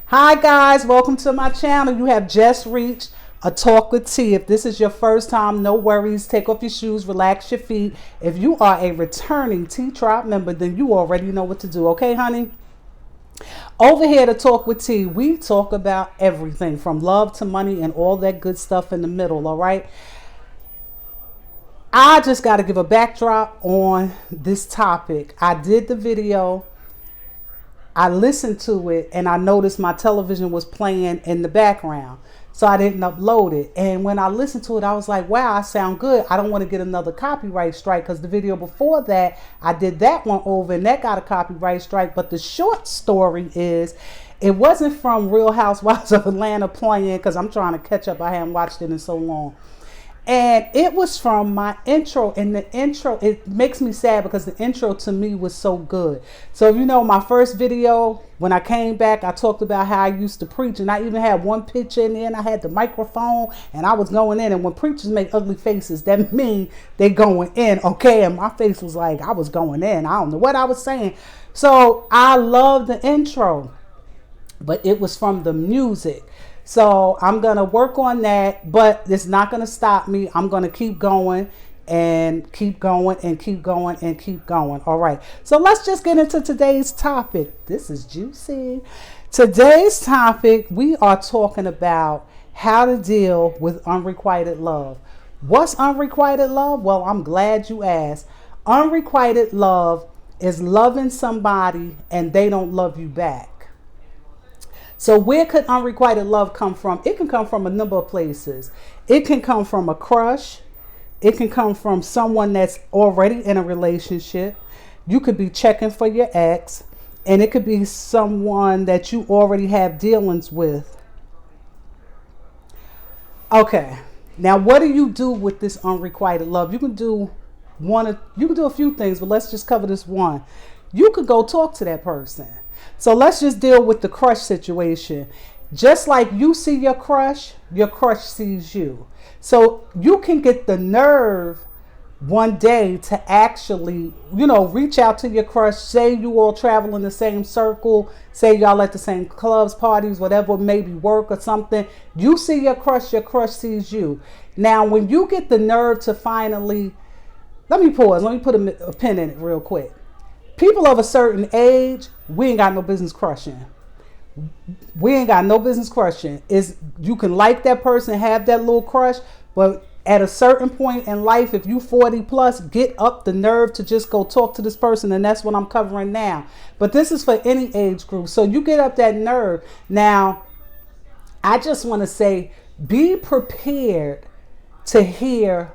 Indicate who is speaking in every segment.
Speaker 1: Hi guys, welcome to my channel. You have just reached a talk with T. If this is your first time, no worries. Take off your shoes, relax your feet. If you are a returning T Tribe member, then you already know what to do. Okay, honey? Over here to talk with T, we talk about everything from love to money and all that good stuff in the middle, all right? I just got to give a backdrop on this topic. I did the video, I listened to it, and I noticed my television was playing in the background. So I didn't upload it. And when I listened to it, I was like, wow, I sound good. I don't want to get another copyright strike, because the video before that, I did that one over and that got a copyright strike. But the short story is, it wasn't from Real Housewives of Atlanta playing, because I'm trying to catch up. I haven't watched it in so long. And it was from my intro, and the intro, it makes me sad because the intro to me was so good. So, you know, my first video, when I came back, I talked about how I used to preach, and I even had one picture in there, and I had the microphone, and I was going in. And when preachers make ugly faces, that means they going in, okay? And my face was like, I was going in. I don't know what I was saying. So I love the intro, but it was from the music. So I'm going to work on that, but it's not going to stop me. I'm going to keep going and keep going and keep going and keep going. All right. So let's just get into today's topic. This is juicy. Today's topic, we are talking about how to deal with unrequited love. What's unrequited love? Well, I'm glad you asked. Unrequited love is loving somebody and they don't love you back. So where could unrequited love come from? It can come from a number of places. It can come from a crush. It can come from someone that's already in a relationship. You could be checking for your ex, and it could be someone that you already have dealings with. Okay. Now, what do you do with this unrequited love? You can do a few things, but let's just cover this one. You could go talk to that person. So let's just deal with the crush situation. Just like you see your crush sees you. So you can get the nerve one day to actually, reach out to your crush. Say you all travel in the same circle. Say y'all at the same clubs, parties, whatever, maybe work or something. You see your crush sees you. Now, when you get the nerve to finally, let me pause. Let me put a pin in it real quick. People of a certain age, we ain't got no business crushing. We ain't got no business crushing. You can like that person, have that little crush, but at a certain point in life, if you 40 plus, get up the nerve to just go talk to this person, and that's what I'm covering now. But this is for any age group. So you get up that nerve. Now, I just want to say, be prepared to hear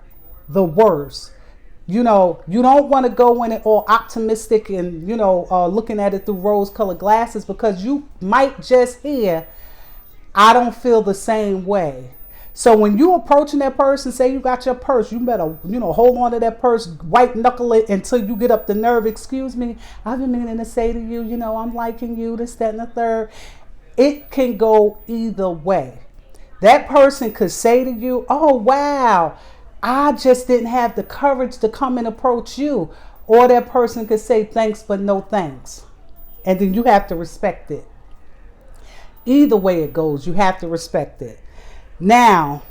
Speaker 1: the worst. You don't want to go in it all optimistic and, looking at it through rose-colored glasses, because you might just hear, I don't feel the same way. So when you approaching that person, say you got your purse, you better, hold on to that purse, white knuckle it until you get up the nerve. Excuse me, I've been meaning to say to you, I'm liking you, this, that, and the third. It can go either way. That person could say to you, oh, wow, I just didn't have the courage to come and approach you. Or that person could say thanks, but no thanks. And then you have to respect it. Either way it goes, you have to respect it. Now,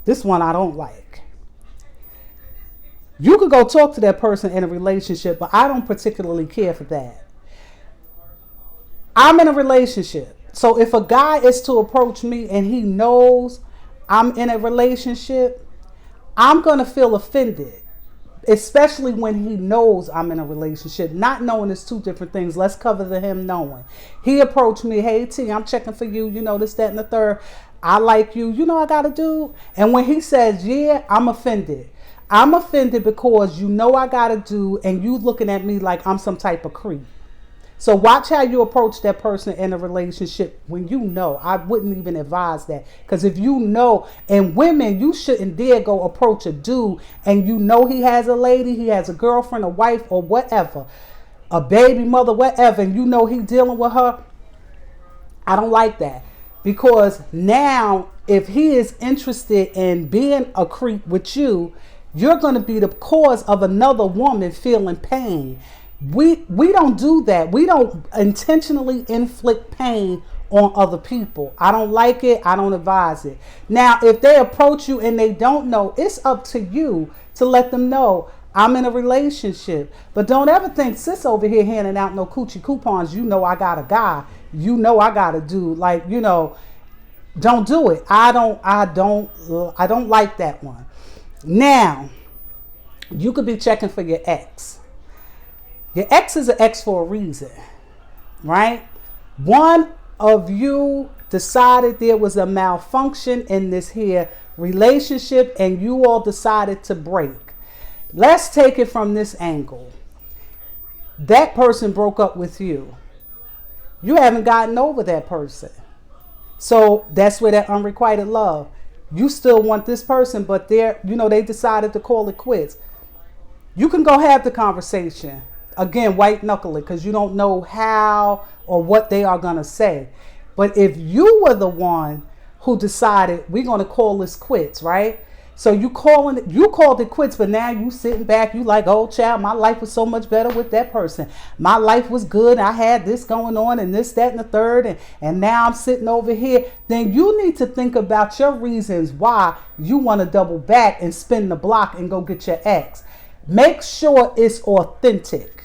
Speaker 1: this one I don't like. You could go talk to that person in a relationship, but I don't particularly care for that. I'm in a relationship. So if a guy is to approach me and he knows I'm in a relationship, I'm going to feel offended, especially when he knows I'm in a relationship. Not knowing is two different things. Let's cover the him knowing. He approached me, hey, T, I'm checking for you, this, that, and the third. I like you, I got a dude. And when he says, yeah, I'm offended. I'm offended because I got a dude, and you looking at me like I'm some type of creep. So watch how you approach that person in a relationship when I wouldn't even advise that. Because if and women, you shouldn't dare go approach a dude and he has a lady, he has a girlfriend, a wife, or whatever, a baby mother, whatever, and he dealing with her. I don't like that. Because now, if he is interested in being a creep with you, you're going to be the cause of another woman feeling pain. We don't do that. We don't intentionally inflict pain on other people. I don't like it. I don't advise it. Now, if they approach you and they don't know, it's up to you to let them know, I'm in a relationship. But don't ever think sis over here handing out no coochie coupons. You know I got a guy. You know I got a dude. Like, you know, don't do it. I don't like that one. Now, you could be checking for your ex. Your ex is an ex for a reason, right? One of you decided there was a malfunction in this here relationship and you all decided to break. Let's take it from this angle. That person broke up with you. You haven't gotten over that person. So that's where that unrequited love. You still want this person, but they decided to call it quits. You can go have the conversation. Again, white knuckle it, because you don't know how or what they are going to say. But if you were the one who decided we're going to call this quits, right? So you called it quits, but now you sitting back, you like, oh child, my life was so much better with that person. My life was good. I had this going on and this, that, and the third. And now I'm sitting over here. Then you need to think about your reasons why you want to double back and spin the block and go get your ex. Make sure it's authentic.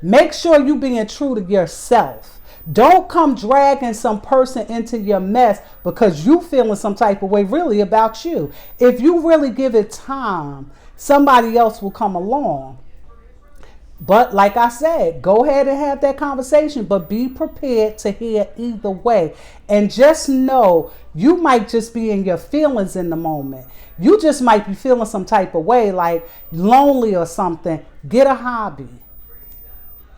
Speaker 1: Make sure you being true to yourself. Don't come dragging some person into your mess because you feeling some type of way really about you. If you really give it time, somebody else will come along. But like I said, go ahead and have that conversation, but be prepared to hear either way. And just know you might just be in your feelings in the moment. You just might be feeling some type of way, like lonely or something. Get a hobby.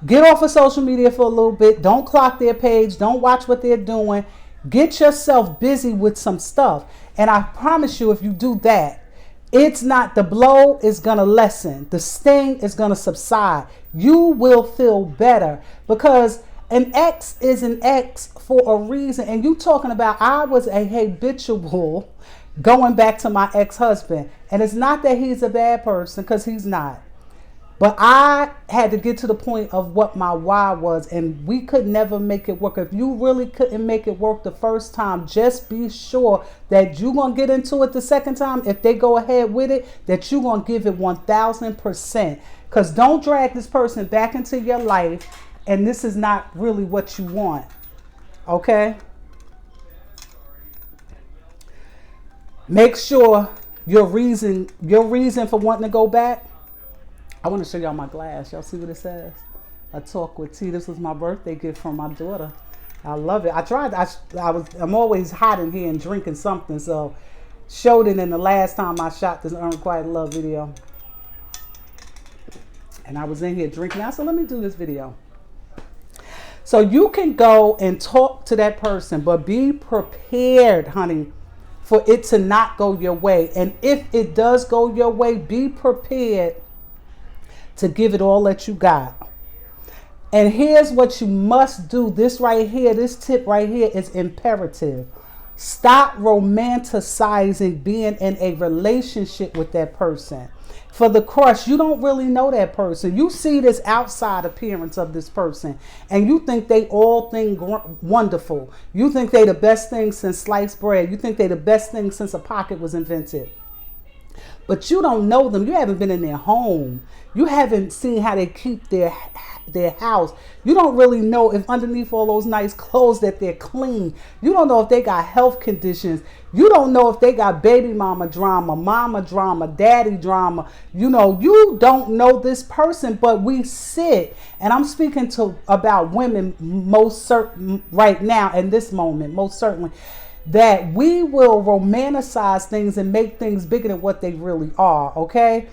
Speaker 1: Get off of social media for a little bit. Don't clock their page. Don't watch what they're doing. Get yourself busy with some stuff. And I promise you, if you do that, the blow is going to lessen. The sting is going to subside. You will feel better because an ex is an ex for a reason. And you talking about, I was a habitual going back to my ex-husband. And it's not that he's a bad person, because he's not. But I had to get to the point of what my why was, and we could never make it work. If you really couldn't make it work the first time, just be sure that you're going to get into it the second time. If they go ahead with it, that you're going to give it 1,000%. Because don't drag this person back into your life, and this is not really what you want. Okay? Make sure your reason for wanting to go back. I want to show y'all my glass. Y'all see what it says? A Talk with T. This was my birthday gift from my daughter. I love it. I'm always hot in here and drinking something. So showed it in the last time I shot this Unrequited Love video. And I was in here drinking. I said, let me do this video. So you can go and talk to that person, but be prepared, honey, for it to not go your way. And if it does go your way, be prepared to give it all that you got. And here's what you must do. This right here, this tip right here is imperative. Stop romanticizing being in a relationship with that person. For the crush, you don't really know that person. You see this outside appearance of this person and you think they all wonderful. You think they the best thing since sliced bread. You think they the best thing since a pocket was invented. But you don't know them. You haven't been in their home. You haven't seen how they keep their house. You don't really know if underneath all those nice clothes that they're clean. You don't know if they got health conditions. You don't know if they got baby mama drama, daddy drama. You know, you don't know this person, but we sit, and I'm speaking about women most certain right now in this moment, most certainly, that we will romanticize things and make things bigger than what they really are, okay?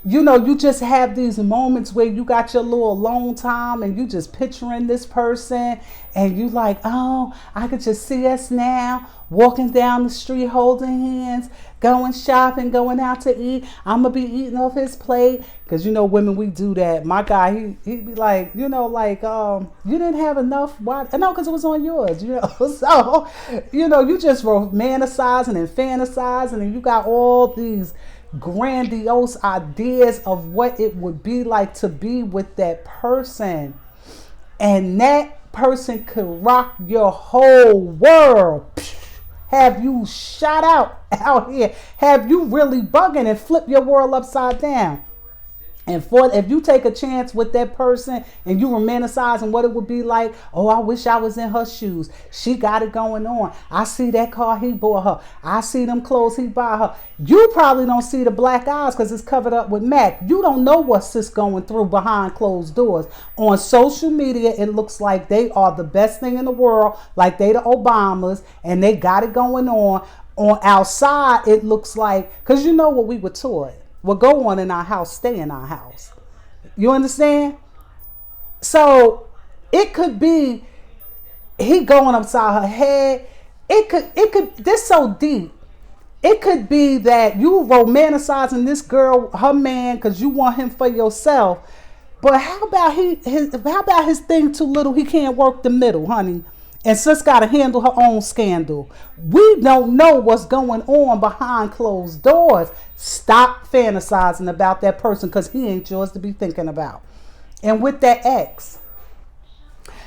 Speaker 1: You know, you just have these moments where you got your little alone time and you just picturing this person and you like, oh, I could just see us now walking down the street holding hands, going shopping, going out to eat. I'm going to be eating off his plate. Because, you know, women, we do that. My guy, he'd be like, you know, like, you didn't have enough. Why? No, because it was on yours, you know. So, you know, you just romanticizing and fantasizing and you got all these grandiose ideas of what it would be like to be with that person. And that person could rock your whole world. Have you shot out here? Have you really bugging and flip your world upside down? And if you take a chance with that person and you romanticizing what it would be like, oh, I wish I was in her shoes. She got it going on. I see that car he bought her. I see them clothes he bought her. You probably don't see the black eyes because it's covered up with MAC. You don't know what sis going through behind closed doors. On social media, it looks like they are the best thing in the world, like they the Obamas, and they got it going on. On outside, it looks like, because you know what we were taught. What go on in our house, stay in our house. You understand? So it could be he going upside her head. It could, this so deep. It could be that you romanticizing this girl, her man, because you want him for yourself. But how about his thing too little? He can't work the middle, honey. And sis got to handle her own scandal. We don't know what's going on behind closed doors. Stop fantasizing about that person because he ain't yours to be thinking about. And with that ex,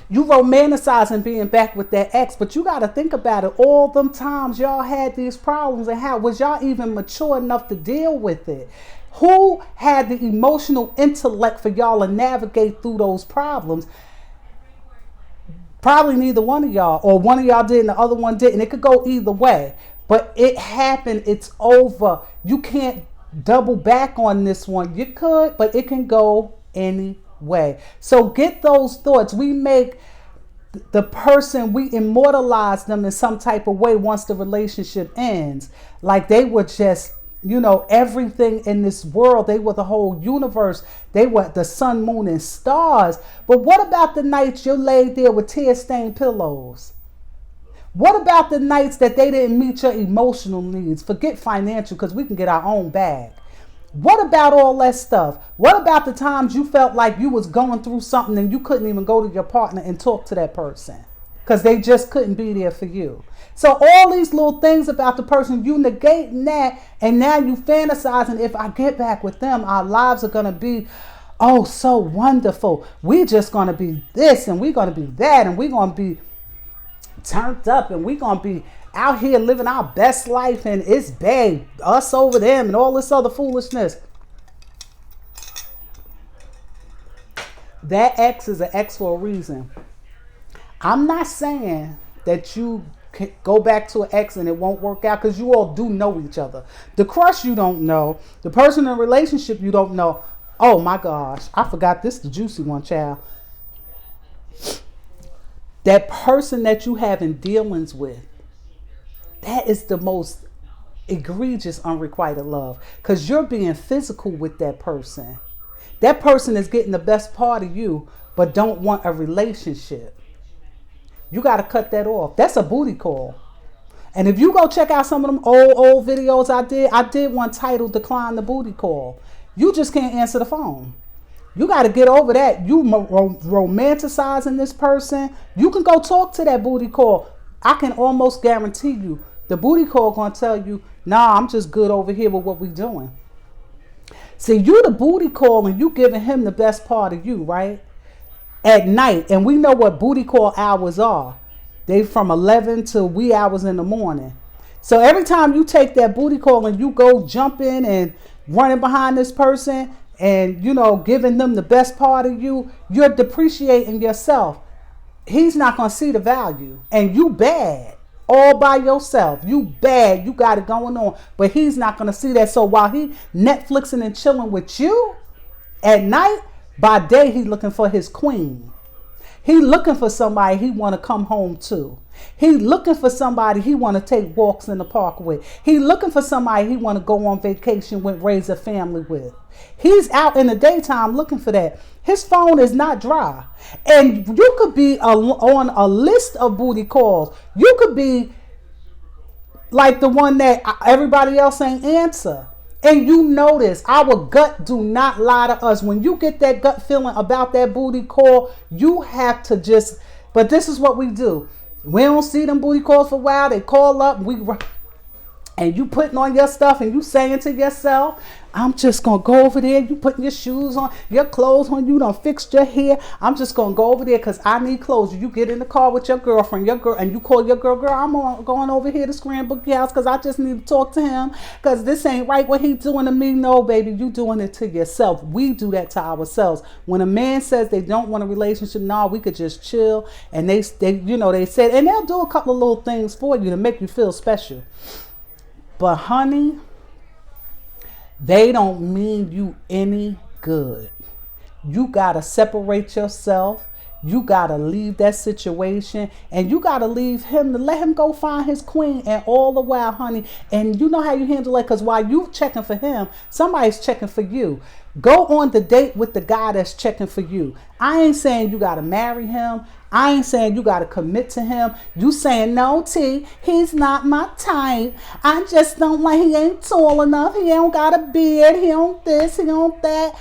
Speaker 1: you romanticizing being back with that ex, but you got to think about it. All them times y'all had these problems, and how was y'all even mature enough to deal with it? Who had the emotional intellect for y'all to navigate through those problems? Probably neither one of y'all, or one of y'all did and the other one didn't. It could go either way, but it happened. It's over. You can't double back on this one. You could, but it can go any way. So get those thoughts. We make the person, we immortalize them in some type of way once the relationship ends. Like they were just, everything in this world. They were the whole universe. They were the sun, moon, and stars. But what about the nights you laid there with tear-stained pillows? What about the nights that they didn't meet your emotional needs? Forget financial, because we can get our own bag. What about all that stuff? What about the times you felt like you was going through something and you couldn't even go to your partner and talk to that person because they just couldn't be there for you? So all these little things about the person, you negating that, and now you fantasizing, if I get back with them, our lives are going to be, oh, so wonderful. We're just going to be this, and we're going to be that, and we're going to be turned up, and we're going to be out here living our best life, and it's babe, us over them, and all this other foolishness. That ex is an ex for a reason. I'm not saying that you go back to an ex and it won't work out, because you all do know each other. The crush you don't know. The person in a relationship you don't know. Oh my gosh, I forgot this, the juicy one, child. That person that you having dealings with, that is the most egregious unrequited love, because you're being physical with that person. That person is getting the best part of you, but don't want a relationship. You got to cut that off. That's a booty call. And if you go check out some of them old videos I did one titled Decline the Booty Call. You just can't answer the phone. You got to get over that. You romanticizing this person. You can go talk to that booty call. I can almost guarantee you the booty call going to tell you, nah, I'm just good over here with what we doing. See, you the booty call and you giving him the best part of you, right? At night, and we know what booty call hours are. They from 11 to wee hours in the morning. So every time you take that booty call and you go jumping and running behind this person and, giving them the best part of you, you're depreciating yourself. He's not going to see the value. And you bad all by yourself. You bad. You got it going on. But he's not going to see that. So while he Netflixing and chilling with you at night, by day, he looking for his queen. He looking for somebody he want to come home to. He looking for somebody he want to take walks in the park with. He looking for somebody he want to go on vacation with, raise a family with. He's out in the daytime looking for that. His phone is not dry. And you could be on a list of booty calls. You could be like the one that everybody else ain't answer. And you notice our gut do not lie to us. When you get that gut feeling about that booty call, you have to but this is what we do. We don't see them booty calls for a while. They call up, and you putting on your stuff and you saying to yourself, I'm just gonna go over there, you putting your shoes on, your clothes on, you done fixed your hair, I'm just gonna go over there because I need clothes. You get in the car with your girlfriend, and you call your girl, I'm going over here to Scramble House because I just need to talk to him because this ain't right what he doing to me. No, baby, you doing it to yourself. We do that to ourselves. When a man says they don't want a relationship, no, we could just chill, and they said, and they'll do a couple of little things for you to make you feel special. But honey, they don't mean you any good. You got to separate yourself. You got to leave that situation, and you got to leave him to let him go find his queen. And all the while, honey, and you know how you handle it, because while you checking for him, somebody's checking for you. Go on the date with the guy that's checking for you. I ain't saying you got to marry him. I ain't saying you got to commit to him. You saying, no, T, he's not my type. I just don't like, he ain't tall enough. He don't got a beard. He don't this, he don't that.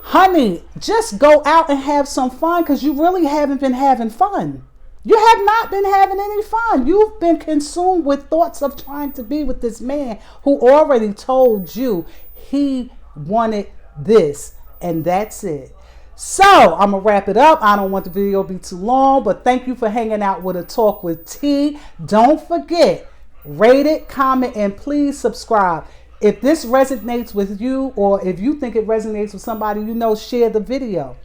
Speaker 1: Honey, just go out and have some fun, because you really haven't been having fun. You have not been having any fun. You've been consumed with thoughts of trying to be with this man who already told you he wanted this, and that's it. So I'm gonna wrap it up. I don't want the video to be too long, but thank you for hanging out with A Talk with T. Don't forget, rate it, comment, and please subscribe. If this resonates with you, or if you think it resonates with somebody you know, share the video.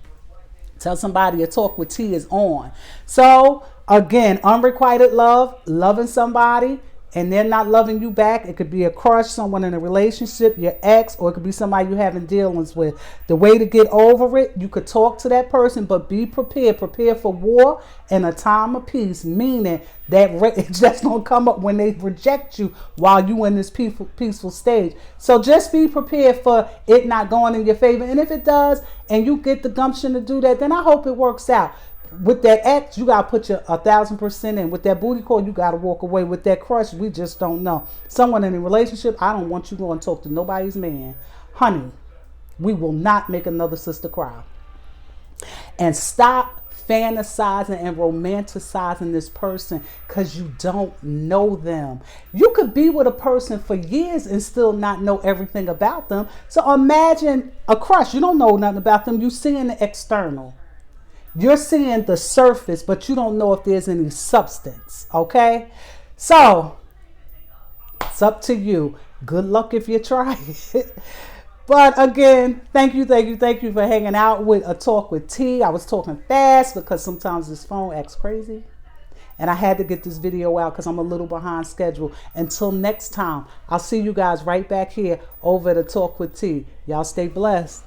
Speaker 1: Tell somebody A Talk with T is on. So again, unrequited love, loving somebody and they're not loving you back. It could be a crush, someone in a relationship, your ex, or it could be somebody you having dealings with. The way to get over it, you could talk to that person, but be prepared. Prepare for war and a time of peace, meaning that it's just going to come up when they reject you while you in this peaceful stage. So just be prepared for it not going in your favor. And if it does, and you get the gumption to do that, then I hope it works out. With that ex, you got to put your 1,000% in. With that booty call, you got to walk away. With that crush, we just don't know. Someone in a relationship, I don't want you going to talk to nobody's man. Honey, we will not make another sister cry. And stop fantasizing and romanticizing this person because you don't know them. You could be with a person for years and still not know everything about them. So imagine a crush. You don't know nothing about them. You're seeing the external. You're seeing the surface, but you don't know if there's any substance, okay? So, it's up to you. Good luck if you try it. But again, thank you for hanging out with A Talk with T. I was talking fast because sometimes this phone acts crazy. And I had to get this video out because I'm a little behind schedule. Until next time, I'll see you guys right back here over at A Talk with T. Y'all stay blessed.